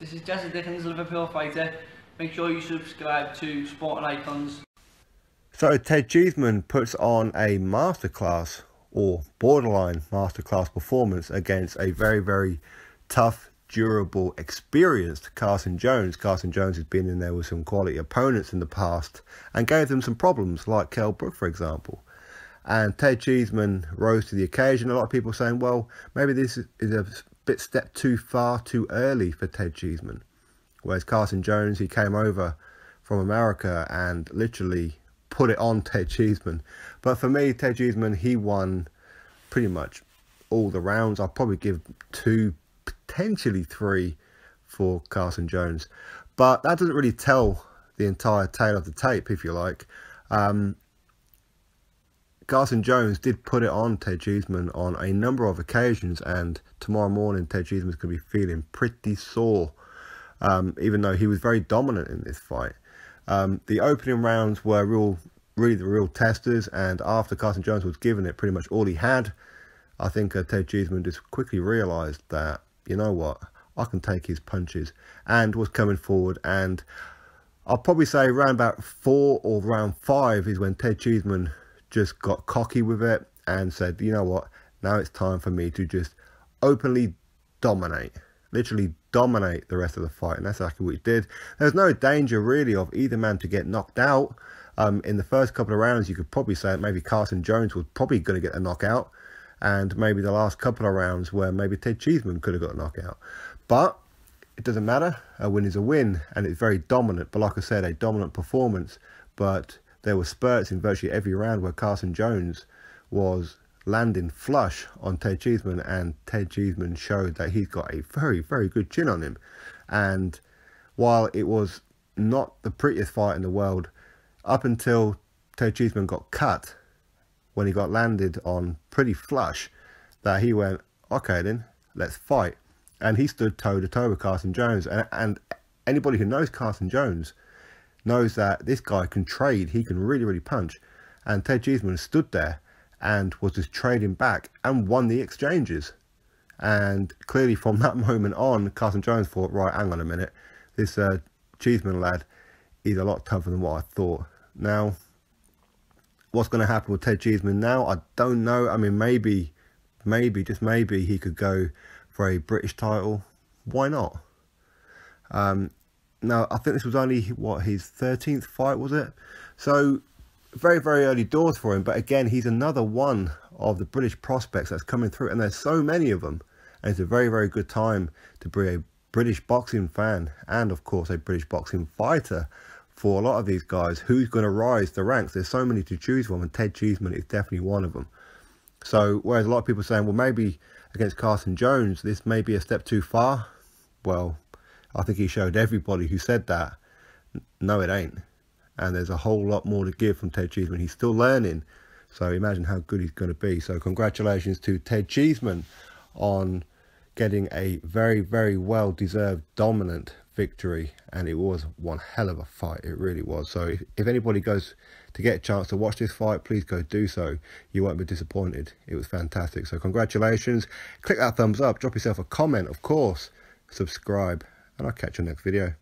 This is Jesse Dickens, Liverpool fighter. Make sure you subscribe to Sporting Icons. So Ted Cheeseman puts on a masterclass or borderline masterclass performance against a very, very tough, durable, experienced Carson Jones. Carson Jones has been in there with some quality opponents in the past and gave them some problems, like Kell Brook, for example. And Ted Cheeseman rose to the occasion. A lot of people saying, well, maybe this is a bit step too far, too early for Ted Cheeseman. Whereas Carson Jones, he came over from America and literally put it on Ted Cheeseman. But for me, Ted Cheeseman, he won pretty much all the rounds. I'll probably give 2, potentially 3 for Carson Jones. But that doesn't really tell the entire tale of the tape, if you like. Carson Jones did put it on Ted Cheeseman on a number of occasions, and tomorrow morning Ted Cheeseman's going to be feeling pretty sore, even though he was very dominant in this fight. The opening rounds were really the real testers, and after Carson Jones was given it pretty much all he had, I think Ted Cheeseman just quickly realised that, you know what, I can take his punches, and was coming forward. And I'll probably say around about 4 or round 5 is when Ted Cheeseman just got cocky with it and said, you know what, now it's time for me to just openly dominate, literally dominate the rest of the fight. And that's exactly what he did. There's no danger really of either man to get knocked out. In the first couple of rounds, you could probably say that maybe Carson Jones was probably going to get a knockout, and maybe the last couple of rounds where maybe Ted Cheeseman could have got a knockout. But it doesn't matter. A win is a win, and it's very dominant. But like I said, a dominant performance. But there were spurts in virtually every round where Carson Jones was landing flush on Ted Cheeseman, and Ted Cheeseman showed that he's got a very, very good chin on him. And while it was not the prettiest fight in the world, up until Ted Cheeseman got cut, when he got landed on pretty flush, that he went, okay then, let's fight. And he stood toe-to-toe with Carson Jones. And anybody who knows Carson Jones knows that this guy can trade. He can really, really punch. And Ted Cheeseman stood there and was just trading back and won the exchanges. And clearly from that moment on, Carson Jones thought, right, hang on a minute, this Cheeseman lad is a lot tougher than what I thought. Now, what's going to happen with Ted Cheeseman now? I don't know. I mean, maybe, just maybe, he could go for a British title. Why not? Now, I think this was only, what, his 13th fight, was it? So, very, very early doors for him. But again, he's another one of the British prospects that's coming through. And there's so many of them. And it's a very, very good time to be a British boxing fan. And, of course, a British boxing fighter for a lot of these guys. Who's going to rise the ranks? There's so many to choose from. And Ted Cheeseman is definitely one of them. So, whereas a lot of people are saying, well, maybe against Carson Jones, this may be a step too far. Well, I think he showed everybody who said that, no, it ain't. And there's a whole lot more to give from Ted Cheeseman. He's still learning. So imagine how good he's going to be. So congratulations to Ted Cheeseman on getting a very, very well-deserved dominant victory. And it was one hell of a fight. It really was. So if anybody goes to get a chance to watch this fight, please go do so. You won't be disappointed. It was fantastic. So congratulations. Click that thumbs up. Drop yourself a comment, of course. Subscribe. And I'll catch you next video.